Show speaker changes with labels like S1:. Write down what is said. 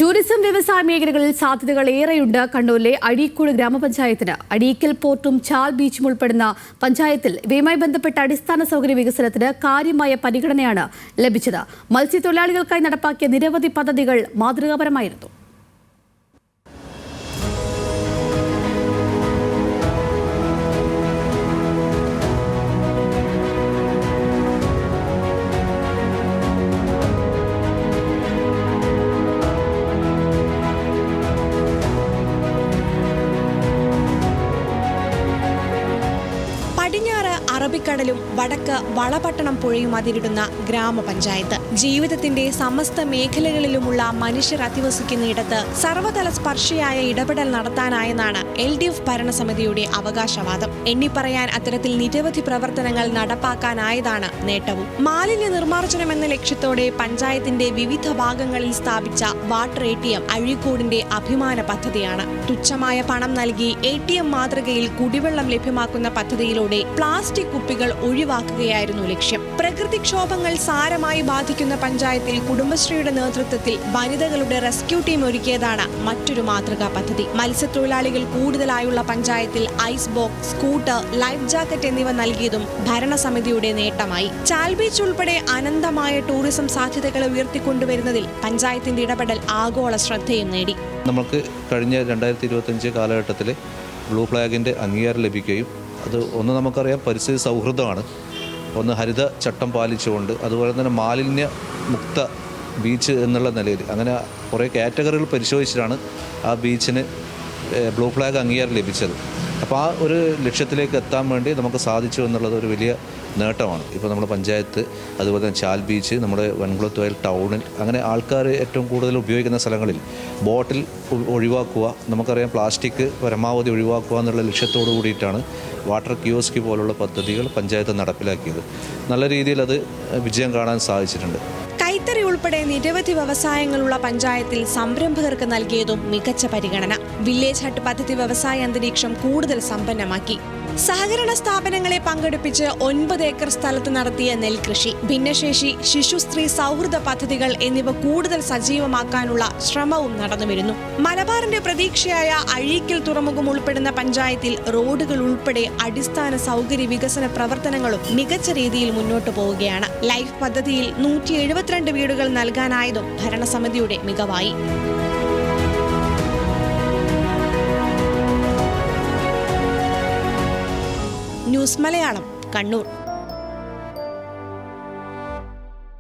S1: Tourism വ്യവസായ മേഖലകളിൽ സാധ്യതകൾ ഏറെയുണ്ട്. കണ്ണൂരിലെ അഴീക്കോട് ഗ്രാമപഞ്ചായത്തിന് അഴീക്കൽ പോർട്ടും ചാൽ ബീച്ചും ഉൾപ്പെടുന്ന പഞ്ചായത്തിൽ ഇവയുമായി ബന്ധപ്പെട്ട അടിസ്ഥാന സൗകര്യ വികസനത്തിന് കാര്യമായ പരിഗണനയാണ് ലഭിച്ചത്. മത്സ്യത്തൊഴിലാളികൾക്കായി നടപ്പാക്കിയ നിരവധി പദ്ധതികൾ മാതൃകാപരമായിരുന്നു.
S2: പടിഞ്ഞാറ് അറബിക്കടലും വടക്ക് വളപട്ടണം പുഴയും അതിരിടുന്ന ഗ്രാമപഞ്ചായത്ത് ജീവിതത്തിന്റെ സമസ്ത മേഖലകളിലുമുള്ള മനുഷ്യർ അധിവസിക്കുന്നയിടത്ത് സർവതല സ്പർശിയായ ഇടപെടൽ നടത്താനായെന്നാണ് LDF ഭരണസമിതിയുടെ അവകാശവാദം. എണ്ണിപ്പറയാൻ അത്തരത്തിൽ നിരവധി പ്രവർത്തനങ്ങൾ നടപ്പാക്കാനായതാണ് നേട്ടവും. മാലിന്യ നിർമ്മാർജ്ജനം എന്ന ലക്ഷ്യത്തോടെ പഞ്ചായത്തിന്റെ വിവിധ ഭാഗങ്ങളിൽ സ്ഥാപിച്ച വാട്ടർ ATM അഴീക്കോടിന്റെ അഭിമാന പദ്ധതിയാണ്. തുച്ഛമായ പണം നൽകി ATM മാതൃകയിൽ കുടിവെള്ളം ലഭ്യമാക്കുന്ന പദ്ധതിയിലൂടെ പ്ലാസ്റ്റിക് കുപ്പികൾ ഒഴിവാക്കുകയായിരുന്നു ലക്ഷ്യം. പ്രകൃതിക്ഷോഭങ്ങൾ സാരമായി ബാധിക്കുന്ന പഞ്ചായത്തിൽ കുടുംബശ്രീയുടെ നേതൃത്വത്തിൽ വനിതകളുടെ റെസ്ക്യൂ ടീം ഒരുക്കിയതാണ് മറ്റൊരു മാതൃകാ പദ്ധതി. മത്സ്യത്തൊഴിലാളികൾ കൂടുതലായുള്ള പഞ്ചായത്തിൽ ice box, scooter, life jacket എന്നിവ നൽകിയതും ഭരണസമിതിയുടെ നേട്ടമായി. ചാൽ ബീച്ച് ഉൾപ്പെടെ അനന്തമായ ടൂറിസം സാധ്യതകൾ ഉയർത്തിക്കൊണ്ടുവരുന്നതിൽ പഞ്ചായത്തിന്റെ ഇടപെടൽ ആഗോള ശ്രദ്ധയും നേടി.
S3: നമുക്ക് കഴിഞ്ഞ 2025 കാലഘട്ടത്തിൽ ബ്ലൂ ഫ്ലാഗിൻ്റെ അംഗീകാരം ലഭിക്കുകയും അത് ഒന്ന് നമുക്കറിയാം പരിസ്ഥിതി സൗഹൃദമാണ്, ഒന്ന് ഹരിത ചട്ടം പാലിച്ചുകൊണ്ട്, അതുപോലെ തന്നെ മാലിന്യ മുക്ത ബീച്ച് എന്നുള്ള നിലയിൽ അങ്ങനെ കുറേ കാറ്റഗറികൾ പരിശോധിച്ചിട്ടാണ് ആ ബീച്ചിന് ബ്ലൂ ഫ്ലാഗ് അംഗീകാരം ലഭിച്ചത്. അപ്പോൾ ആ ഒരു ലക്ഷ്യത്തിലേക്ക് എത്താൻ വേണ്ടി നമുക്ക് സാധിച്ചു എന്നുള്ളത് ഒരു വലിയ നേട്ടമാണ്. ഇപ്പോൾ നമ്മുടെ പഞ്ചായത്ത്, അതുപോലെ തന്നെ ചാൽ ബീച്ച്, നമ്മുടെ വെൺകുളത്തുവയൽ ടൗണിൽ അങ്ങനെ ആൾക്കാർ ഏറ്റവും കൂടുതൽ ഉപയോഗിക്കുന്ന സ്ഥലങ്ങളിൽ ബോട്ടിൽ ഒഴിവാക്കുക, നമുക്കറിയാം പ്ലാസ്റ്റിക് പരമാവധി ഒഴിവാക്കുക എന്നുള്ള ലക്ഷ്യത്തോടു കൂടിയിട്ടാണ് വാട്ടർ കിയോസ്കി പോലുള്ള പദ്ധതികൾ പഞ്ചായത്ത് നടപ്പിലാക്കിയത്. നല്ല രീതിയിൽ അത് വിജയം കാണാൻ സാധിച്ചിട്ടുണ്ട്.
S2: കൈത്തറി ഉൾപ്പെടെ നിരവധി വ്യവസായങ്ങളുള്ള പഞ്ചായത്തിൽ സംരംഭകർക്ക് നൽകിയതും മികച്ച പരിഗണന. വില്ലേജ് ഹട്ട് പദ്ധതി വ്യവസായ അന്തരീക്ഷം കൂടുതൽ സമ്പന്നമാക്കി. സഹകരണ സ്ഥാപനങ്ങളെ പങ്കെടുപ്പിച്ച് 9 ഏക്കർ സ്ഥലത്ത് നടത്തിയ നെൽകൃഷി, ഭിന്നശേഷി, ശിശു സ്ത്രീ സൗഹൃദ പദ്ധതികൾ എന്നിവ കൂടുതൽ സജീവമാക്കാനുള്ള ശ്രമവും നടന്നുവരുന്നു. മലബാറിന്റെ പ്രതീക്ഷയായ അഴീക്കൽ തുറമുഖം ഉൾപ്പെടുന്ന പഞ്ചായത്തിൽ റോഡുകൾ ഉൾപ്പെടെ അടിസ്ഥാന സൗകര്യ വികസന പ്രവർത്തനങ്ങളും മികച്ച രീതിയിൽ മുന്നോട്ടു പോവുകയാണ്. ലൈഫ് പദ്ധതിയിൽ 172 വീടുകൾ നൽകാനായതും ഭരണസമിതിയുടെ മികവായി. ന്യൂസ് മലയാളം, കണ്ണൂർ.